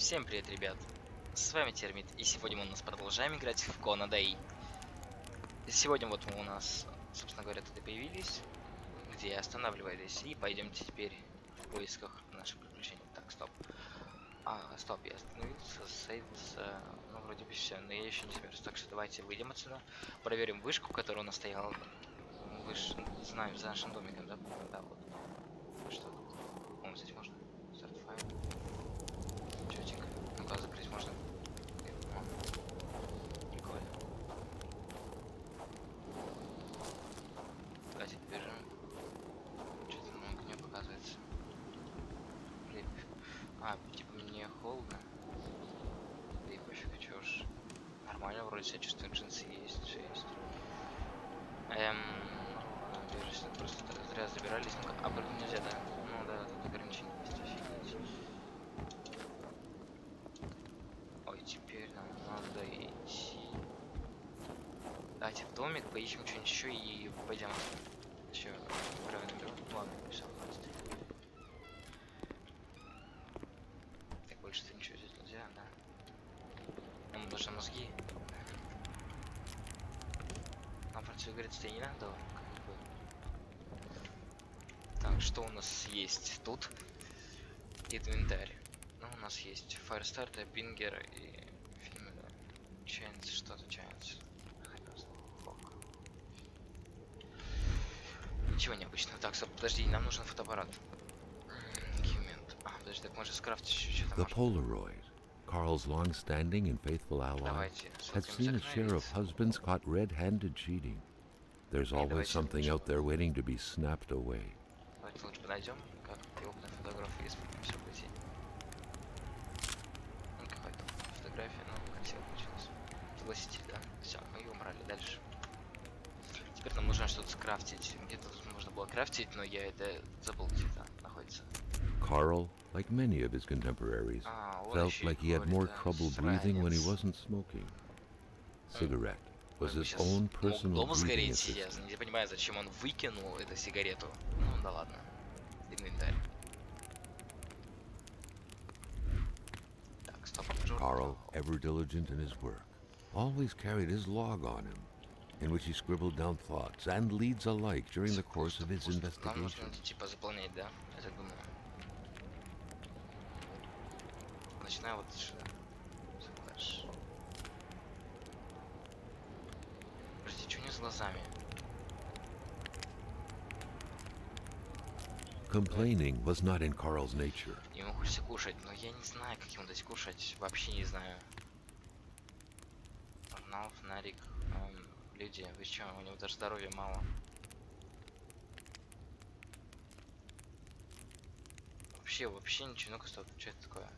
Всем привет, ребят! С вами Термит, и сегодня мы у нас продолжаем играть в Kona. Сегодня вот мы у нас, собственно говоря, тут и появились, где останавливались, и пойдемте теперь в поисках наших приключений. Так, стоп. Стоп, я остановился, сейвился, ну вроде бы все, но я еще не замерз. Так что давайте выйдем отсюда, проверим вышку, которая у нас стояла, знаем, за нашим домиком, да? Да, вот. Что тут? О, здесь можно? Старт файл. Чётенько. Ну-ка, закрыть можно? Прикольно. Давайте побежим. Что-то много не показывается. Блин. Типа мне холодно. Да и пофиг, чё уж. Нормально, вроде себя чувствую, джинсы есть, все есть. Бежишь, просто зря забирались. Ну-ка, прыгнуть нельзя, да? Ну да, тут ограничения есть, офигеть. Ой, теперь нам надо идти. Давайте в домик, поищем что-нибудь еще и пойдем. Еще правильно беру. Ладно, все, хватит. Так, больше-то ничего здесь нельзя, да? Нам нужны мозги. Нам про все говорится, и не надо, как бы. Так, что у нас есть тут? Инвентарь. Ну, у нас есть Firestarter, Бингер и фильмы, да. Чайнс, что-то Чайнс. Ничего необычного. Так, стоп, подожди, нам нужен фотоаппарат. Подожди, так может скрафтить что-то. The Polaroid, Carl's long-standing and faithful ally, had seen its share of husbands caught red-handed cheating. There's always something out there waiting to be snapped away. Давайте лучше подойдем, как опытный фотограф, и все пойти. Ну, какая-то фотография, ну, красиво получилось. Согласитесь, да? Все, мы ее убрали. Дальше. Теперь нам нужно что-то скрафтить. Где-то тут можно было крафтить, но я это забыл, где-то находится. Carl, like many of his contemporaries, felt like he had more trouble breathing when he wasn't smoking. Cigarette was his own personal breathing assistant. Я не понимаю, зачем он выкинул эту сигарету. Ну да ладно. Инвентарь. Так, стоп. Carl, ever diligent in his work, always carried his log on him, in which he scribbled down thoughts and leads alike during the course of his investigation. Нам нужно типа заполнять, да? Я так думаю. Начинаю вот сюда. Флэш. Подожди, что не с глазами? Complaining was not in Carl's nature. Ему хочется кушать, но я не знаю, как ему дать кушать. Вообще не знаю. Журнал, фонарик. Люди, вы чё, у него даже здоровья мало. Вообще ничего. Ну-ка, стоп, что это такое?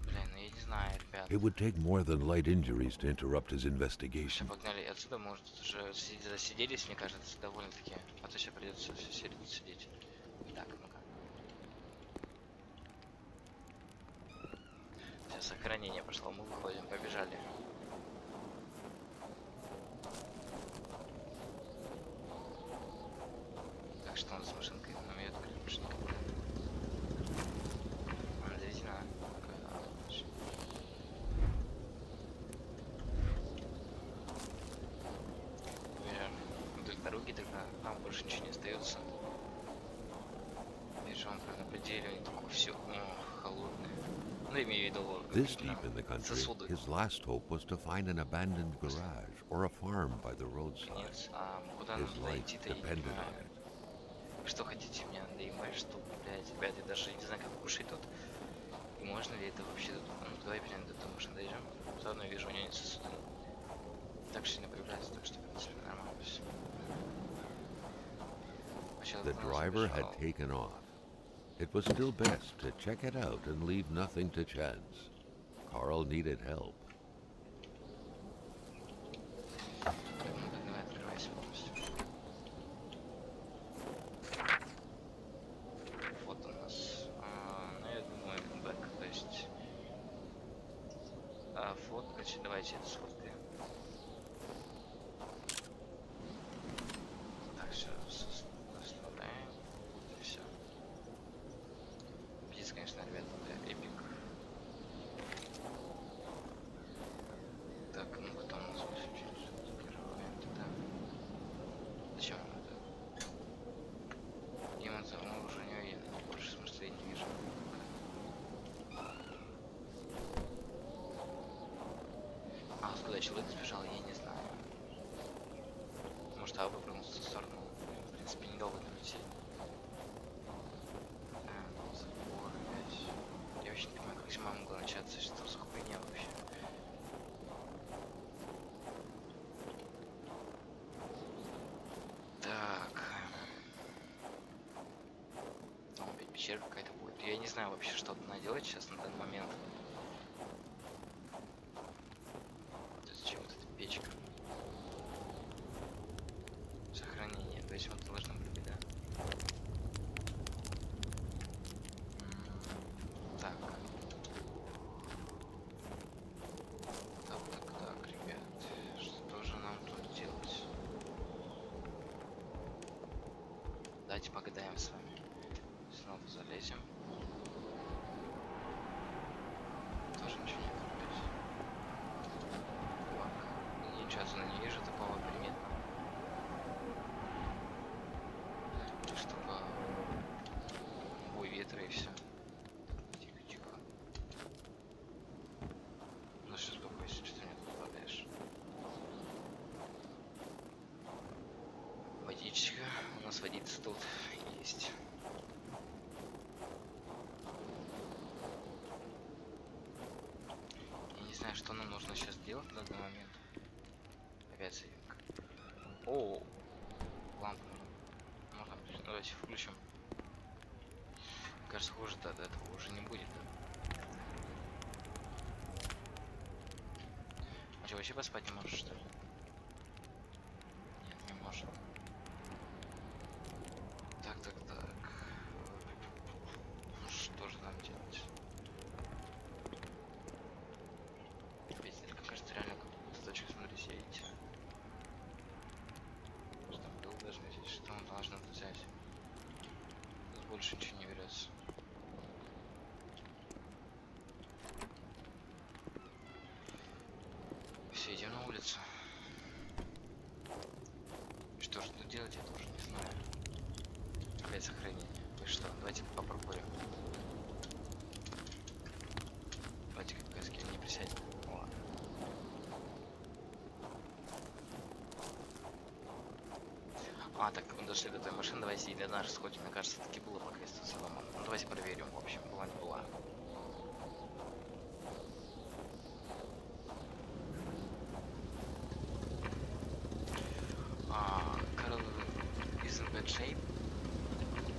Блин, ну я не знаю, ребят. It would take more than light injuries to interrupt his investigation. Погнали отсюда, может, уже засиделись, мне кажется, довольно-таки. А то сейчас придется всю серию сидеть. Так, ну-ка. Сейчас сохранение пошло, мы выходим, побежали. Так, что у нас с машинкой? Нам ее открыли, машинка. Она заведена. Вдоль дороги тогда нам больше ничего не остается. Бежим прям на пределе, и такое все холодное. Ну, имею в виду This deep in the country, his last hope was to find an abandoned garage or a farm by the roadside. His life depended on it. Что хотите мне надоимать, что, блядь, ребят, я даже не знаю, как кушать тут. И можно ли это вообще тут? Ну, давай, блин, до того машины дойдем. Заодно вижу, у него нет сосуда. Так сильно появляется, так что, в принципе, нормально все. The driver had taken off. It was still best to check it out and leave nothing to chance. Carl needed help. Вот у нас, ну я думаю, бэк, то есть, фоткать, давайте это сфоткаем. Так, все, оставляем, и все. получится, конечно, ребята, это эпик. Так, ну потом у нас закрываем это. Зачем это? Демонца, мы уже не больше смысла я не вижу. А куда человек сбежал, я не знаю. Может, выпрыгнул в ту сторону. В принципе, недолго там идти. Забор опять. Я вообще не понимаю, как зима могла начаться, что за хуйня вообще. Так. Там опять пещера какая-то будет. Я не знаю вообще, что тут надо делать сейчас на данный момент. Зачем вот эта печка? Сохранение. То есть вот должно быть, да? Так. Так, ребят. Что же нам тут делать? Давайте погадаем с вами. Снова залезем. Тоже ничего не купить. Так. Ничего отсюда не вижу такого приметного. Чтобы бой ветра и все. Тихо. Ну что, успокойся, что ты мне тут падаешь. Водичка. У нас водица тут есть. Я не знаю, что нам нужно сейчас делать на данный момент. Опять сейвинг. О, лампу. Можно, давайте включим. Кажется, хуже-то от этого уже не будет. А что, вообще поспать не можешь, что ли? Нет, не может. Так. Ну, что же нам делать? Пиздец, кажется, реально какую-то точку, смотрите, едете. Что там был должен взять? Что он должен взять? Тут больше ничего не берется. Все, идем на улицу. Что же тут делать, я тоже не знаю. Опять сохранение. И что? Давайте попробуем. Давайте как каски не присядем. Ладно. А, так мы дошли до той машины, давайте и до нашей сходим. Мне кажется, таки было пока что сломано. Ну давайте проверим, в общем, была не была. Carl is in bad shape.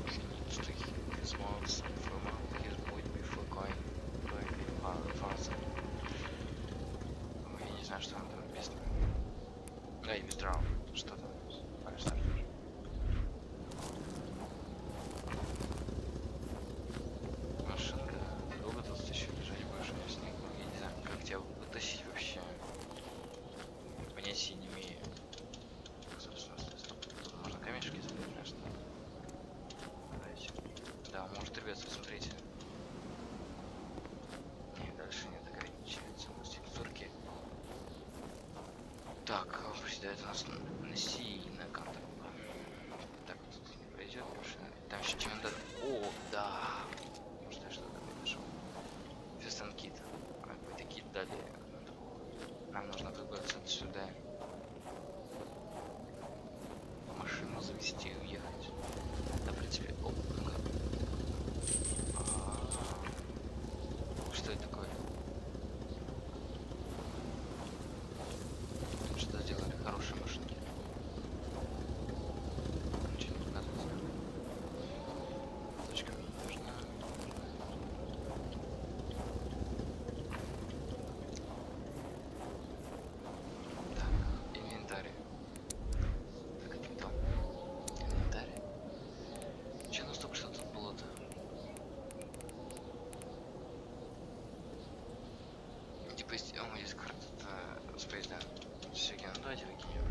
He needs to keep his mouth from out his boot before going faster. Я не знаю, что там написано. Да, и withdraw. Что там? Машинка. Долго тут еще лежать будешь в снегу? Я не знаю, как тебя вытащить вообще. Понятия не имею. Собственно, тут можно камешки забрать, конечно. Давайте. Да, может рвется, смотрите. Не, дальше нет, ограничивается. У нас текстурки. Так, да, это у нас насильная карта. Так, вот тут не пройдет, потому что там еще чемодан. О, да. Может, я что-то нашел. Фестен кит. Какой-то кит дали. Нам нужно выбраться отсюда. Машину завести и уехать. Да, в принципе, оп, ну-ка. Что это такое? Что сделали хорошие машинки? Ничего не показывается. Точка мне не нужна. Так, инвентарь. Так, это не то. Инвентарь. Че у нас только что тут было-то? Типа, здесь карта с поезда. Всякие, ну давайте выкинем.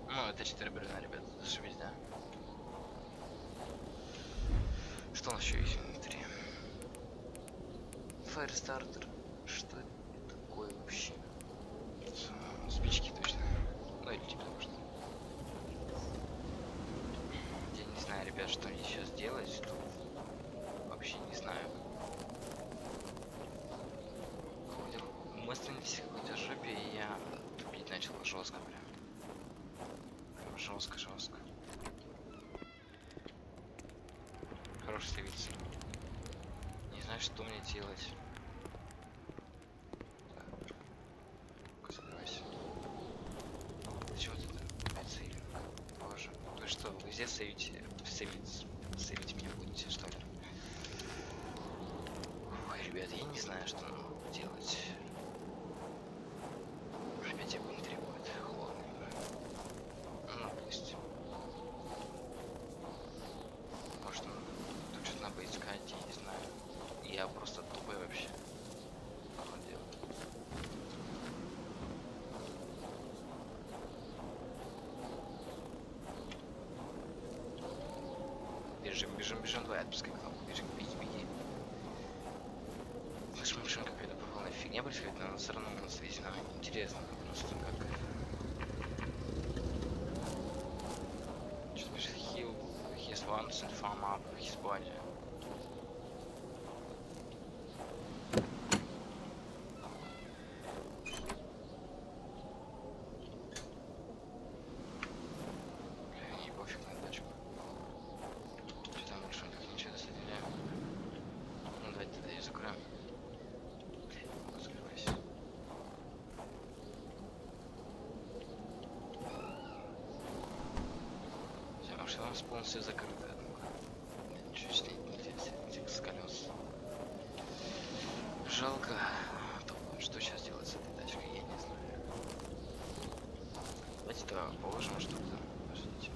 Ну, это 4 бревна, ребят, зашибись, да? Что у нас еще есть внутри? Фаерстартер. Что это такое вообще? Спички точно. Ну или типа того, что. Я не знаю, ребят, что мне сейчас делать. Тут вообще не знаю. Мы остановились в какой-то жопе, и я тупить начал жестко прям. Прям жестко. Хороший севица. Не знаю, что мне делать. Так. Закрывайся. Зачем ты опять сейвинг? Боже. Вы что, вы везде сейвить меня будете, что ли? Ой, ребят, я не знаю, что нам делать. Опять огонь требует. Холодный. Ну, пусть. Может, тут что-то надо поискать, я не знаю. Я просто тупой вообще. Походил. Бежим, давай, отпускай кнопку, беги. Слышь, машина какая-то полная фигня происходит, но все равно у нас везде интересно, просто как... Что-то пишет heal his wounds and farm up his body. Машина у нас полностью закрыта. Ничего снять нельзя, с колес. Жалко. Что сейчас делать с этой тачкой, я не знаю. Давайте туда положим что-то. Подождите.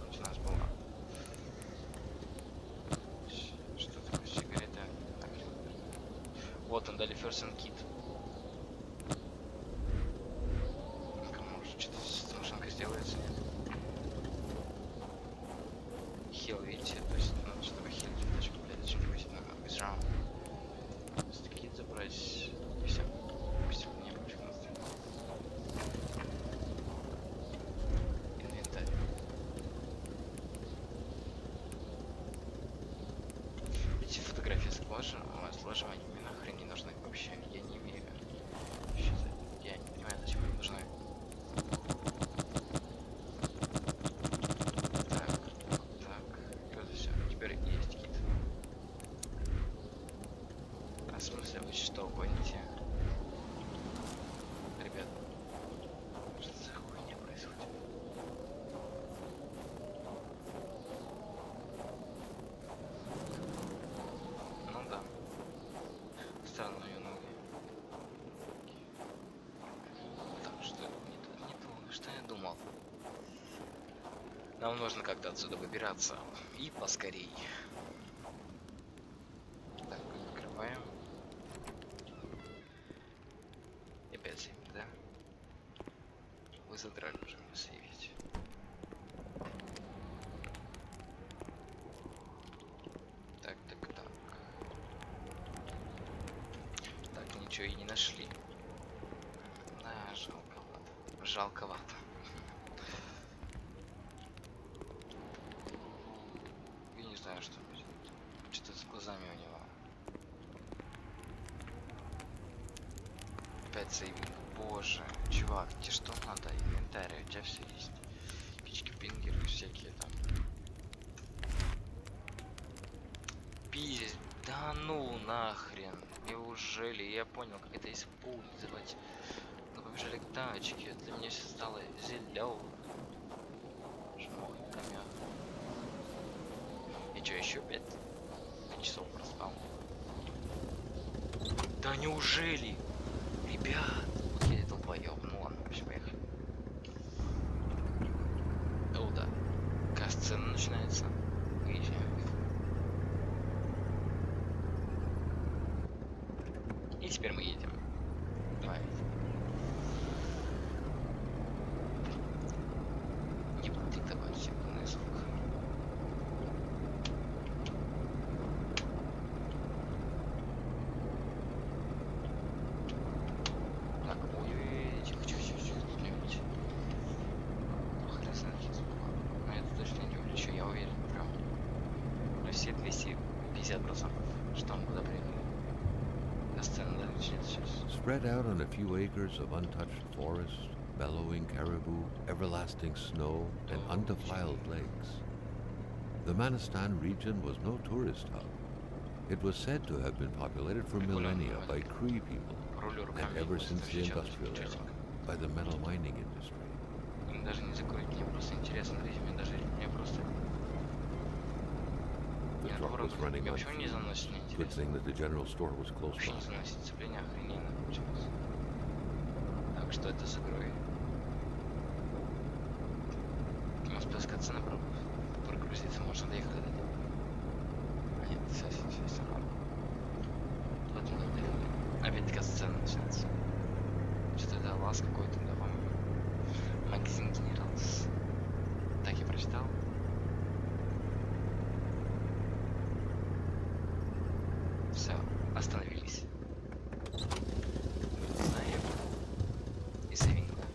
Вот у нас было. Что такое сигарета? Вот он, дали first and kit. Кому что-то с машинкой сделается, нет? Хил, видите, то есть надо, чтобы хилить тачку, блядь, зачем хватит на бэкграунд. Кит забрать, и все. Пусть мне пофиг на стрелу. Инвентарь. Эти фотографии сложим, они мне нахрен не нужны вообще. Я не имею. Я не понимаю, зачем они нужны. Что, гоните? Ребят, что за хуйня происходит? Ну да. Странно ее ноги. Так, что не то, что я думал. Нам нужно как-то отсюда выбираться. И поскорей. Так, открываем. Да? Вы задрали уже меня сейвить. Так. Так, ничего и не нашли. Да, жалковато. Я не знаю, что будет. Что-то с глазами у него. Опять сейвинг. Боже, чувак, тебе что надо? Инвентарь, у тебя все есть. Пички, пингеры, всякие там. Пиздец, да ну нахрен. Неужели? Я понял, как это использовать. Ну побежали к тачке, для меня все стало зелёно. Жмох, камня. И что, еще 5 часов проспал? Да неужели? Ребят! Я долбоёб, ну ладно, вообще поехали. О, да. Касцена начинается. Выезжаем. И теперь мы едем. Давай. Не диктовать секундный звук. вообще 250%, что мы куда приехали. До сцены даже начнется сейчас. Spread out on a few acres of untouched forest, bellowing caribou, everlasting snow, and undefiled lakes. The Manistan region was no tourist hub. It was said to have been populated for millennia by Cree people, and ever since the industrial era, by the metal mining industry. Даже не закрыть, мне просто интересно, мне даже мне просто. The truck was running on fumes. Good thing that the general store was close by. Вообще не заносит сцепление, охрененно получилось. Так, что это закрой? Может спускаться на прогрузиться, можно доехать до этого. А нет, все равно. Вот мы доехали. Опять такая сцена начинается. Что-то это лаз какой-то, да, по-моему. Магазин Генералс. Так я прочитал. Все, остановились. Знаем. И сейвинг, да?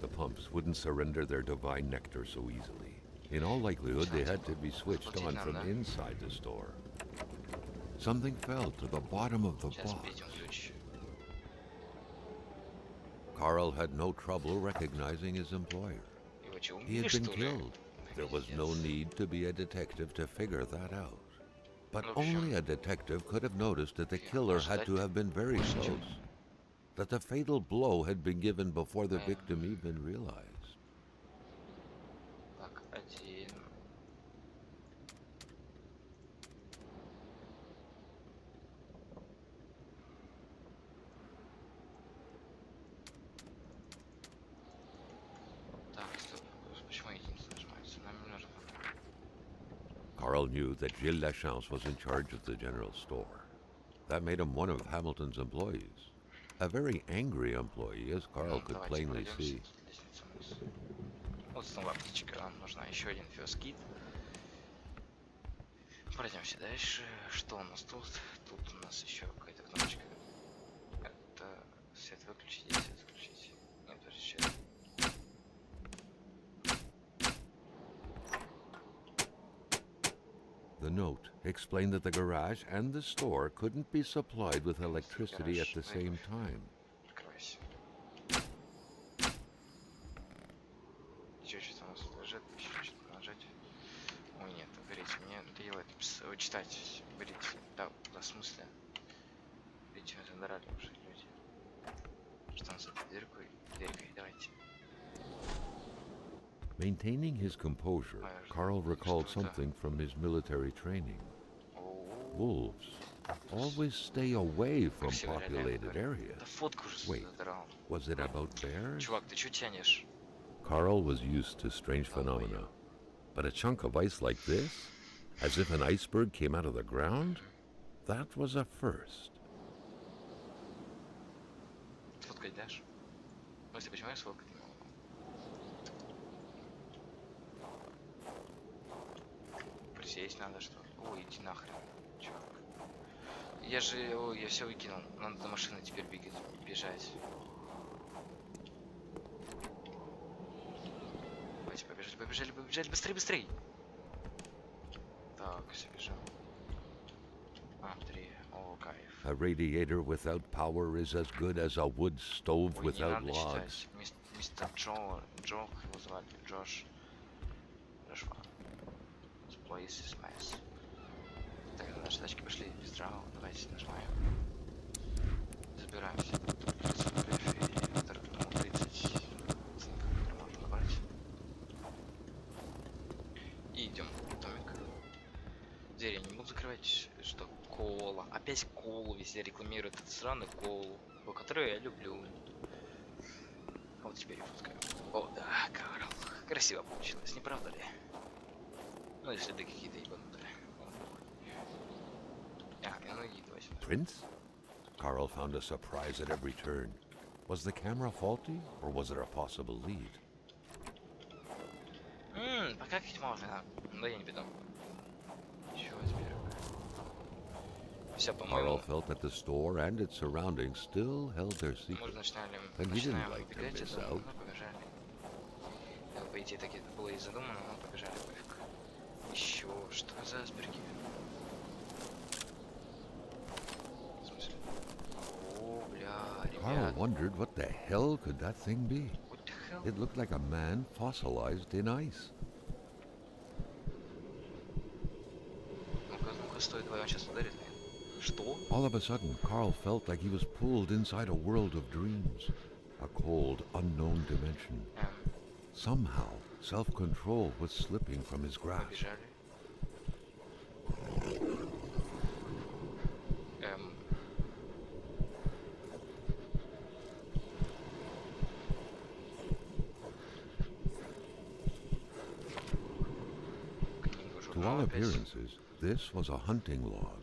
The pumps wouldn't surrender their divine nectar so easily. In all likelihood, they had to be switched on from inside the store. Something fell to the bottom of the box. Carl had no trouble recognizing his employer. He had been killed. There was no need to be a detective to figure that out. But only a detective could have noticed that the killer had to have been very close. That the fatal blow had been given before the victim even realized. Carl knew that Gilles Lachance was in charge of the general store. That made him one of Hamilton's employees. A very angry employee, as Carl could plainly see. Вот снова аптечка, нам нужна еще один фиоскит. Пройдемся дальше. Что у нас тут? Тут у нас еще какая-то кнопочка. Это свет выключить, свет включить. Нет, даже сейчас. The note explained that the garage and the store couldn't be supplied with electricity at the same time. Еще что-то у нас лежит, еще что-то нажать. Ой, нет, берите, мне надоело это читать. Берите, да, в смысле? Берите, мы задрали уже люди. Что там за дыркой? Дыркой, давайте. Maintaining his composure, Carl recalled something from his military training. Wolves always stay away from populated areas. Wait, was it about bears? Чувак, ты чё тянешь? Carl was used to strange phenomena, but a chunk of ice like this, as if an iceberg came out of the ground, that was a first. Сфоткать дашь? Ну, если почему я сфоткать? Присесть надо, что ли? Ой, иди нахрен, чувак. Я же, ой, я все выкинул. Надо до машины теперь бежать. Давайте побежали, быстрей. Так, все бежим. Три, о, кайф. A radiator without power is as good as a wood stove without logs. Мистер Джо его звали, Джош. Place is nice. Так, наши тачки пошли без драу. Давайте нажимаем. Забираем все. 30. Можно набрать. И идем в домик. Дверь я не буду закрывать. Что? Кола. Опять колу везде рекламируют. Этот сраный колу, которую я люблю. Вот теперь я фоткаю. О, да, Карл. Красиво получилось, не правда ли? Ну, если да какие-то ебанутые. Ну иди, давай сюда. Prince? Carl found a surprise at every turn. Was the camera faulty, or was there a possible lead? Покакать можно. Да я не беду. Чего теперь? Все, по-моему. Carl felt that the store and its surroundings still held their secret. And he didn't like to miss out. по идее, так это было и задумано, но побежали, пофиг. Еще что за разборки? В смысле? О, бля, Carl ребят. wondered what the hell could that thing be. What the hell? It looked like a man fossilized in ice. Ну-ка, стой, давай, он сейчас ударит меня. Что? All of a sudden, Carl felt like he was pulled inside a world of dreams, a cold, unknown dimension. Somehow, self-control was slipping from his grasp. Побежали. To all appearances, this was a hunting log.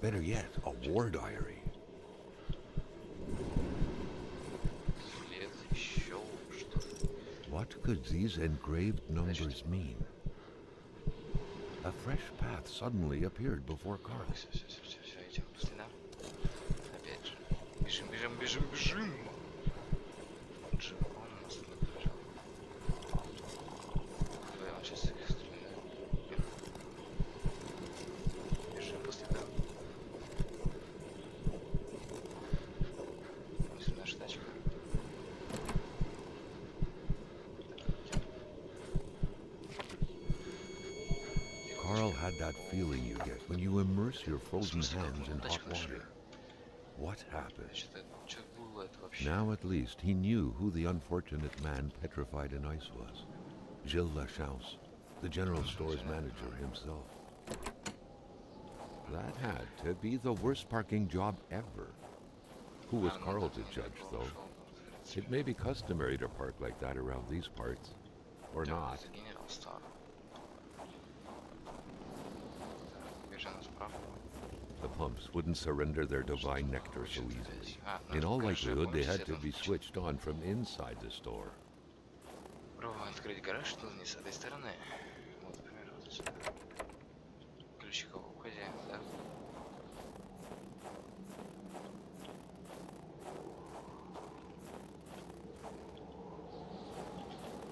Better yet, a war diary. What could these engraved numbers mean? A fresh path suddenly appeared before Carl. Все, идем по следам. Опять же. Бежим. Джим, он нас не побежал. Давай, он сейчас их стреляет. Бежим по следам. Если наша тачка. Carl had that feeling you get when you immerse your frozen hands in hot water. What happened? Now at least he knew who the unfortunate man petrified in ice was. Gilles Lachance, the general store's manager himself. That had to be the worst parking job ever. Who was Carl to judge, though? It may be customary to park like that around these parts, or not. The pumps wouldn't surrender their divine nectar so easily. In all likelihood, they had to be switched on from inside the store. Пробуем открыть гараж, но не с этой стороны. Вот, например, вот сюда. Ключик у хозяина, да?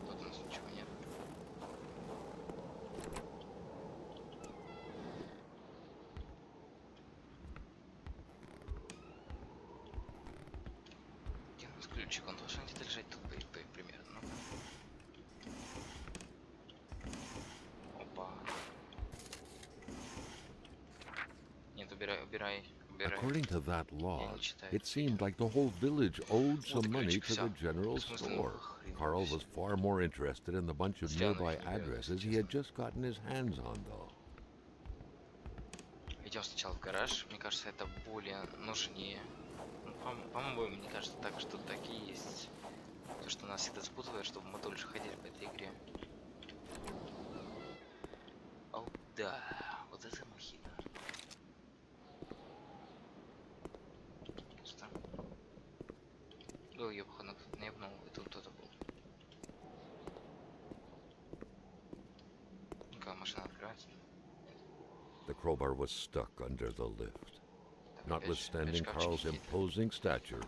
Тут у нас ничего нет. Где у нас ключик? Он должен где-то лежать тут, примерно. Опа. Нет, убирай. According to that log, it seemed like the whole village owed some money to the general store. Carl was far more interested in the bunch of nearby addresses he had just gotten his hands on, though. Идем сначала в гараж. Мне кажется, это более нужнее. По-моему, мне кажется, так что такие есть. То, что нас всегда запутывает, чтобы мы дольше ходили по этой игре. О, да. Вот это махина. Был ее, походу, кто-то не обнул. Это кто-то был. Ну-ка, машина открывается. The crowbar was stuck under the lift. Notwithstanding Carl's imposing stature,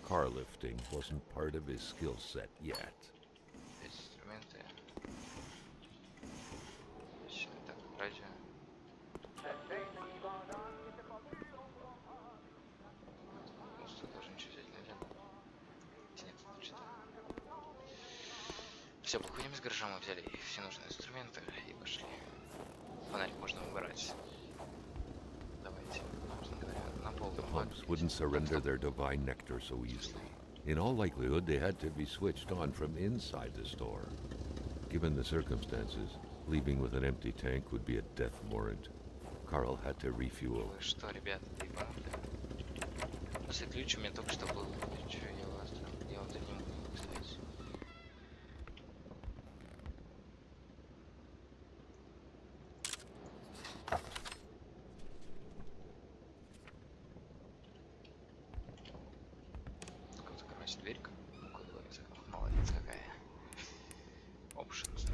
car lifting wasn't part of his skill set yet. Инструменты. Так, радио. Тут тоже ничего взять нельзя. Нет, что-то. Все, выходим из гаража, мы взяли все нужные инструменты и пошли. Фонарик можно выбирать. Давайте, собственно говоря, на пол. The pumps wouldn't surrender their divine nectar so easily. In all likelihood, they had to be switched on from inside the store. Given the circumstances, leaving with an empty tank would be a death warrant. Carl had to refuel. Вы что, ребята, ты ебанутые? Если ключ у меня только что был. Че, я вот не могу поставить. Закрывайся дверька. Ну-ка, молодец какая. Options.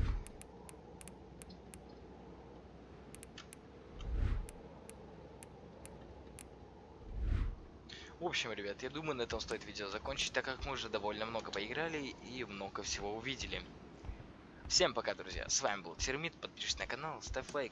В общем, ребят, я думаю, на этом стоит видео закончить, так как мы уже довольно много поиграли и много всего увидели. Всем пока, друзья. С вами был Термит. Подпишись на канал, ставь лайк.